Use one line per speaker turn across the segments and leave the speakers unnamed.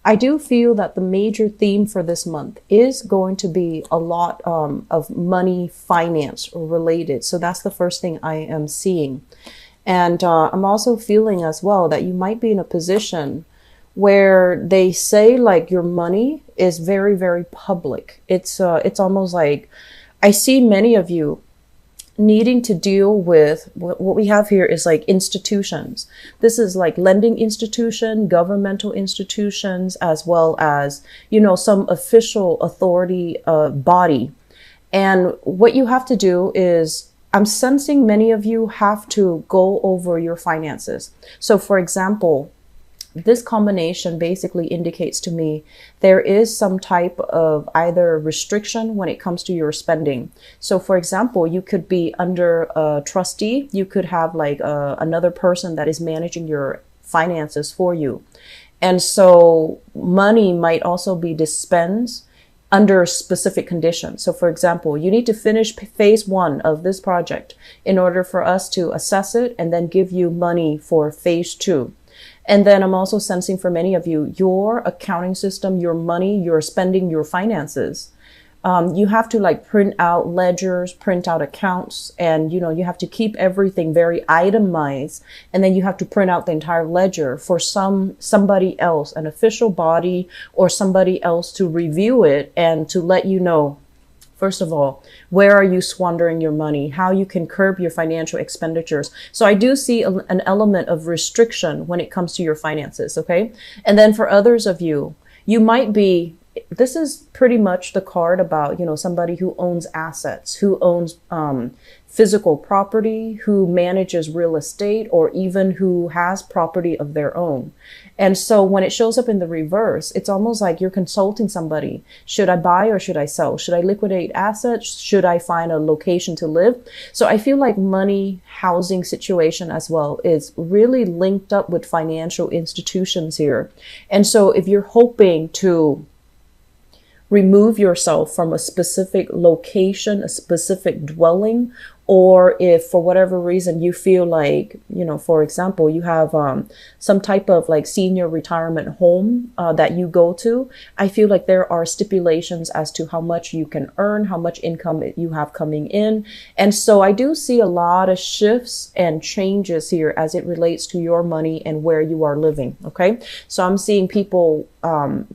I do feel that the major theme for this month is going to be a lot of money, finance related. So that's the first thing I am seeing. And I'm also feeling as well that you might be in a position where they say like your money is very, very public. It's almost like I see many of you needing to deal with what we have here is like institutions. This is like lending institution, governmental institutions, as well as, you know, some official authority body. And what you have to do is, I'm sensing many of you have to go over your finances. So for example, this combination basically indicates to me there is some type of either restriction when it comes to your spending. So for example, you could be under a trustee. You could have like another person that is managing your finances for you. And so money might also be dispensed under specific conditions. So for example, you need to finish phase 1 of this project in order for us to assess it and then give you money for phase 2. And then I'm also sensing for many of you, your accounting system, your money, your spending, your finances. You have to like print out ledgers, print out accounts, and you know, you have to keep everything very itemized. And then you have to print out the entire ledger for somebody else, an official body or somebody else to review it and to let you know, first of all, where are you squandering your money? How you can curb your financial expenditures. So I do see an element of restriction when it comes to your finances, okay? And then for others of you, you might be, this is pretty much the card about, you know, somebody who owns assets, who owns physical property, who manages real estate, or even who has property of their own. And so when it shows up in the reverse, it's almost like you're consulting somebody. Should I buy or should I sell? Should I liquidate assets? Should I find a location to live? So I feel like money, housing situation as well is really linked up with financial institutions here. And so if you're hoping to remove yourself from a specific location, a specific dwelling, or if for whatever reason you feel like, you know, for example, you have some type of like senior retirement home that you go to, I feel like there are stipulations as to how much you can earn, how much income you have coming in. And so I do see a lot of shifts and changes here as it relates to your money and where you are living. Okay. So I'm seeing people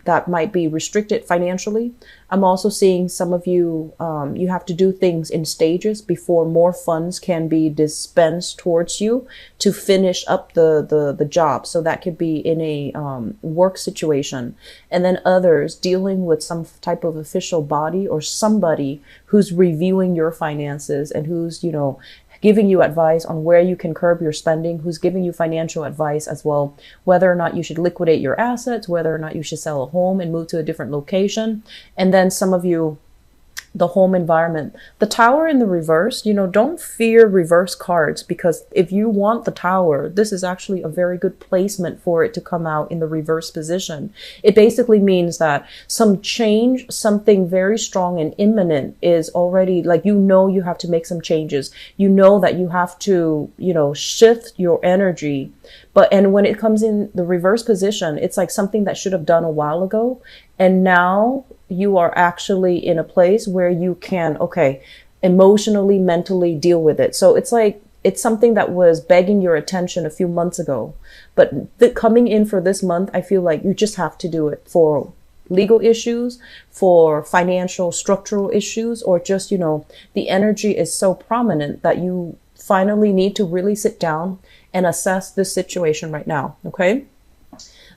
that might be restricted financially. I'm also seeing some of you, you have to do things in stages before more funds can be dispensed towards you to finish up the job. So that could be in a work situation. And then others dealing with some type of official body or somebody who's reviewing your finances and who's, you know, giving you advice on where you can curb your spending, who's giving you financial advice as well, whether or not you should liquidate your assets, whether or not you should sell a home and move to a different location. And then some of you, the home environment, the tower in the reverse, you know, don't fear reverse cards, because if you want the tower, this is actually a very good placement for it to come out in the reverse position. It basically means that some change, something very strong and imminent is already like, you know, you have to make some changes. You know that you have to, you know, shift your energy. And when it comes in the reverse position, it's like something that should have done a while ago. And now you are actually in a place where you can, okay, emotionally, mentally deal with it. So it's like, it's something that was begging your attention a few months ago. But coming in for this month, I feel like you just have to do it for legal issues, for financial structural issues, or just, you know, the energy is so prominent that you finally need to really sit down and assess this situation right now. Okay.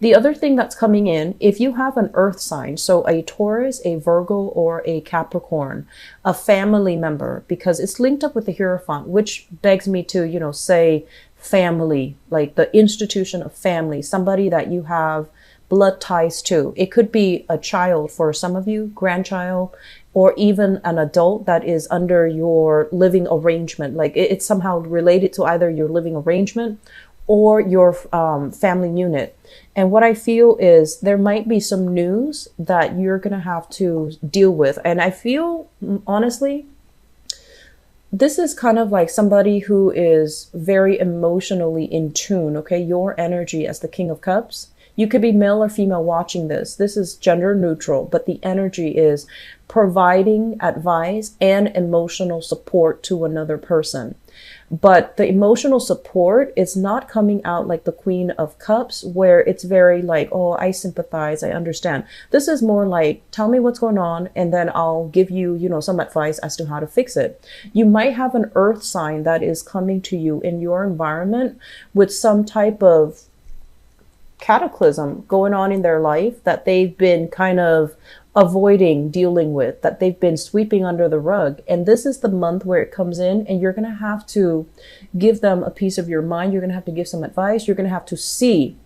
The other thing that's coming in, if you have an earth sign, so a Taurus, a Virgo, or a Capricorn, a family member, because it's linked up with the Hierophant, which begs me to, you know, say family, like the institution of family, somebody that you have blood ties to. It could be a child for some of you, grandchild, or even an adult that is under your living arrangement. Like it's somehow related to either your living arrangement or your family unit. And what I feel is there might be some news that you're going to have to deal with. And I feel, honestly, this is kind of like somebody who is very emotionally in tune, okay? Your energy as the King of Cups. You could be male or female watching this. This is gender neutral, but the energy is providing advice and emotional support to another person. But the emotional support is not coming out like the Queen of Cups, where it's very like, oh, I sympathize, I understand. This is more like, tell me what's going on, and then I'll give you, some advice as to how to fix it. You might have an earth sign that is coming to you in your environment with some type of cataclysm going on in their life that they've been kind of avoiding dealing with, that they've been sweeping under the rug. And this is the month where it comes in, and you're going to have to give them a piece of your mind. You're going to have to give some advice. You're going to have to see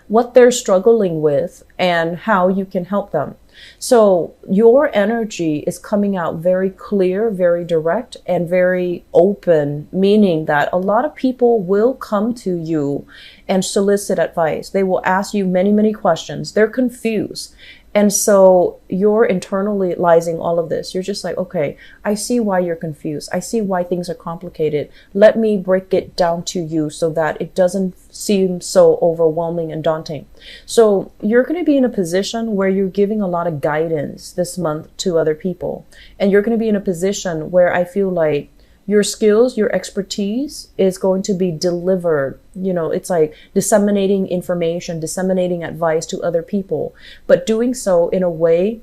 what they're struggling with and how you can help them. So your energy is coming out very clear, very direct, and very open, meaning that a lot of people will come to you and solicit advice. They will ask you many, many questions. They're confused. And so you're internalizing all of this. You're just like, okay, I see why you're confused. I see why things are complicated. Let me break it down to you so that it doesn't seem so overwhelming and daunting. So you're going to be in a position where you're giving a lot of guidance this month to other people. And you're going to be in a position where I feel like your skills, your expertise is going to be delivered. It's like disseminating information, disseminating advice to other people, but doing so in a way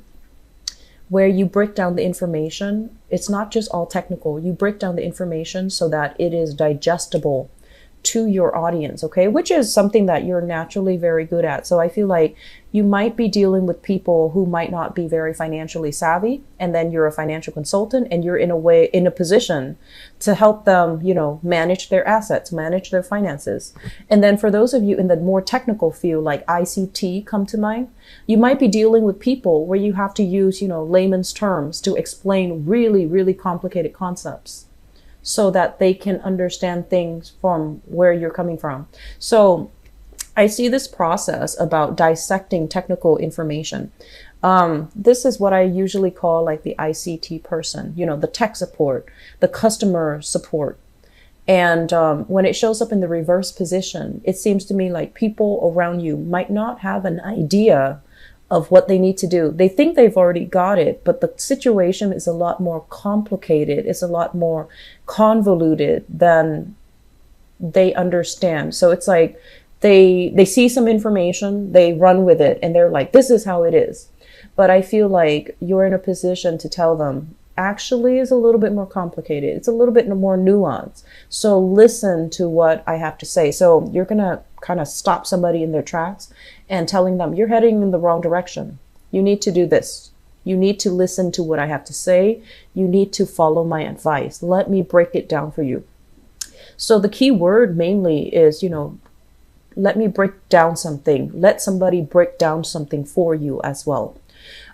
where you break down the information. It's not just all technical. You break down the information so that it is digestible to your audience, okay? Which is something that you're naturally very good at. So I feel like you might be dealing with people who might not be very financially savvy, and then you're a financial consultant and you're in a position to help them, manage their assets, manage their finances. And then for those of you in the more technical field, like ICT come to mind, you might be dealing with people where you have to use, layman's terms to explain really, really complicated concepts, so that they can understand things from where you're coming from. So I see this process about dissecting technical information. This is what I usually call like the ICT person, the tech support, the customer support. And when it shows up in the reverse position, it seems to me like people around you might not have an idea of what they need to do. They think they've already got it, but the situation is a lot more complicated. It's a lot more convoluted than they understand. So it's like they see some information, they run with it, and they're like, this is how it is. But I feel like you're in a position to tell them, actually is a little bit more complicated. It's a little bit more nuanced. So listen to what I have to say. So you're going to kind of stop somebody in their tracks and telling them, you're heading in the wrong direction. You need to do this. You need to listen to what I have to say. You need to follow my advice. Let me break it down for you. So the key word mainly is, let me break down something. Let somebody break down something for you as well.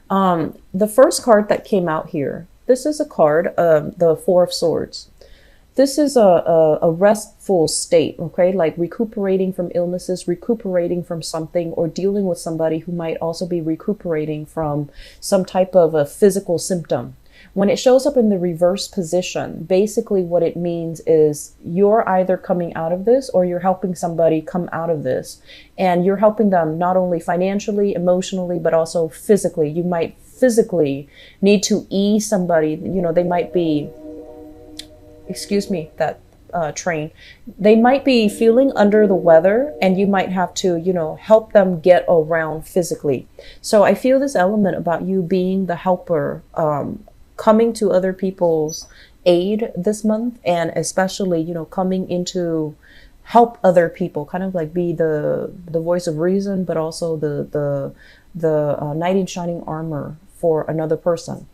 The first card that came out here, this is a card, the Four of Swords. This is a restful state, okay? Like recuperating from illnesses, recuperating from something, or dealing with somebody who might also be recuperating from some type of a physical symptom. When it shows up in the reverse position, basically what it means is you're either coming out of this or you're helping somebody come out of this. And you're helping them not only financially, emotionally, but also physically. You might physically need to ease somebody. They might be, train. They might be feeling under the weather, and you might have to, help them get around physically. So I feel this element about you being the helper, coming to other people's aid this month, and especially, coming into help other people, kind of like be the voice of reason, but also the knight in shining armor for another person.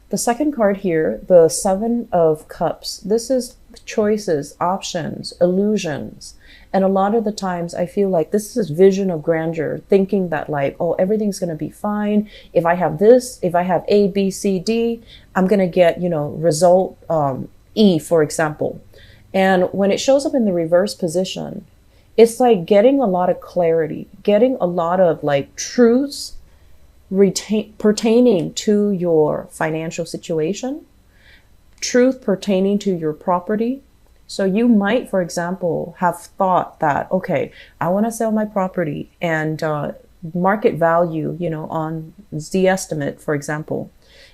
The second card here, the Seven of Cups. This is choices, options, illusions. And a lot of the times I feel like this is vision of grandeur, thinking that like, oh, everything's going to be fine. If I have this, if I have A, B, C, D, I'm going to get, result E, for example. And when it shows up in the reverse position, it's like getting a lot of clarity, getting a lot of like truths pertaining to your financial situation, truth pertaining to your property, So you might, for example, have thought that, okay, I want to sell my property, and market value, on the estimate, for example,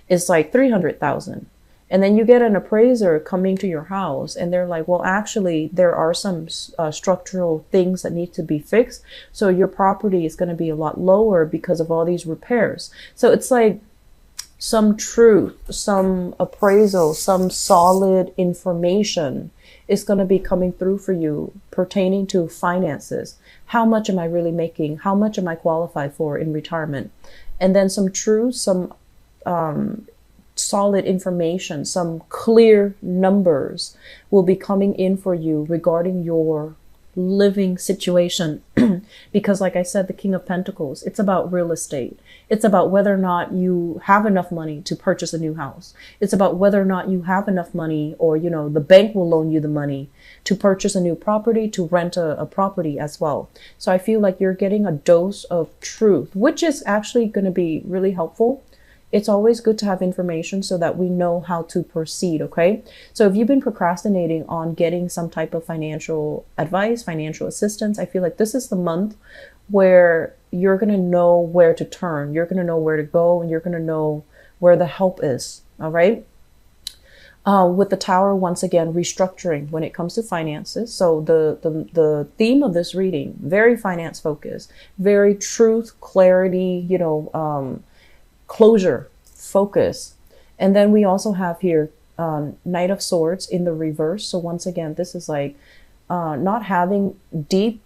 is like 300,000. And then you get an appraiser coming to your house and they're like, well, actually, there are some structural things that need to be fixed. So your property is going to be a lot lower because of all these repairs. So it's like some truth, some appraisal, some solid information is going to be coming through for you pertaining to finances. How much am I really making? How much am I qualified for in retirement? And then some truth, some solid information, some clear numbers will be coming in for you regarding your living situation. Because like I said, the King of Pentacles, it's about real estate. It's about whether or not you have enough money to purchase a new house. It's about whether or not you have enough money, or, the bank will loan you the money to purchase a new property, to rent a property as well. So I feel like you're getting a dose of truth, which is actually going to be really helpful. It's always good to have information so that we know how to proceed, okay? So if you've been procrastinating on getting some type of financial advice, financial assistance, I feel like this is the month where you're going to know where to turn. You're going to know where to go, and you're going to know where the help is, all right? With the Tower, once again, restructuring when it comes to finances. So the theme of this reading, very finance focused, very truth, clarity, closure, focus. And then we also have here Knight of Swords in the reverse. So once again, this is like not having deep,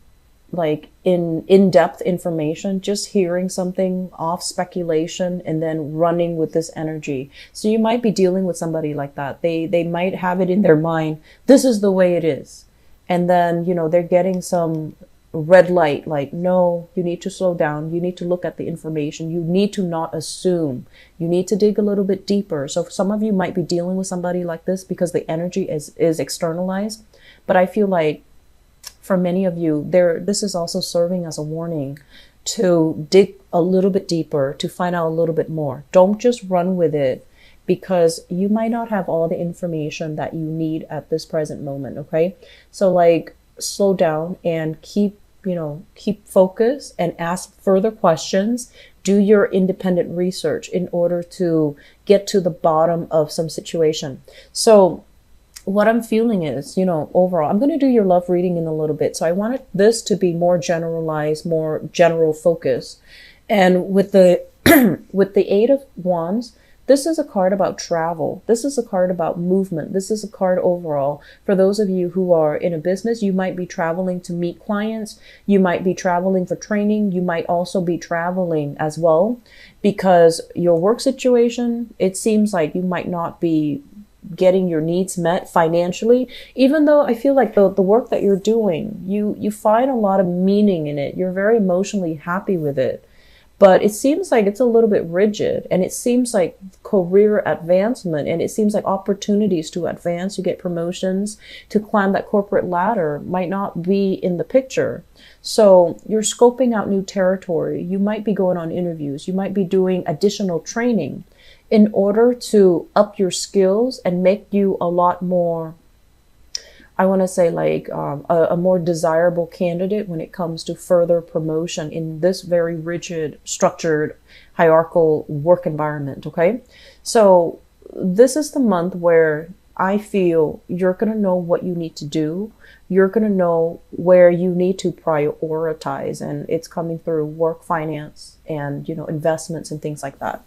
like in-depth information, just hearing something off speculation and then running with this energy. So you might be dealing with somebody like that. They might have it in their mind, this is the way it is. And then, they're getting some red light, like, no, you need to slow down. You need to look at the information. You need to not assume. You need to dig a little bit deeper. So some of you might be dealing with somebody like this because the energy is externalized. But I feel like for many of you, this is also serving as a warning to dig a little bit deeper, to find out a little bit more. Don't just run with it, because you might not have all the information that you need at this present moment, okay? So like, slow down and keep focus and ask further questions. Do your independent research in order to get to the bottom of some situation. So what I'm feeling is, overall, I'm going to do your love reading in a little bit. So I wanted this to be more generalized, more general focus. And with the with the Eight of Wands, this is a card about travel. This is a card about movement. This is a card overall. For those of you who are in a business, you might be traveling to meet clients. You might be traveling for training. You might also be traveling as well, because your work situation, it seems like you might not be getting your needs met financially, even though I feel like the work that you're doing, you find a lot of meaning in it. You're very emotionally happy with it. But it seems like it's a little bit rigid, and it seems like career advancement, and it seems like opportunities to advance, to get promotions, to climb that corporate ladder might not be in the picture. So you're scoping out new territory. You might be going on interviews. You might be doing additional training in order to up your skills and make you a lot more, I want to say, like a more desirable candidate when it comes to further promotion in this very rigid, structured, hierarchical work environment, okay? So this is the month where I feel you're going to know what you need to do. You're going to know where you need to prioritize, and it's coming through work, finance, and, investments and things like that.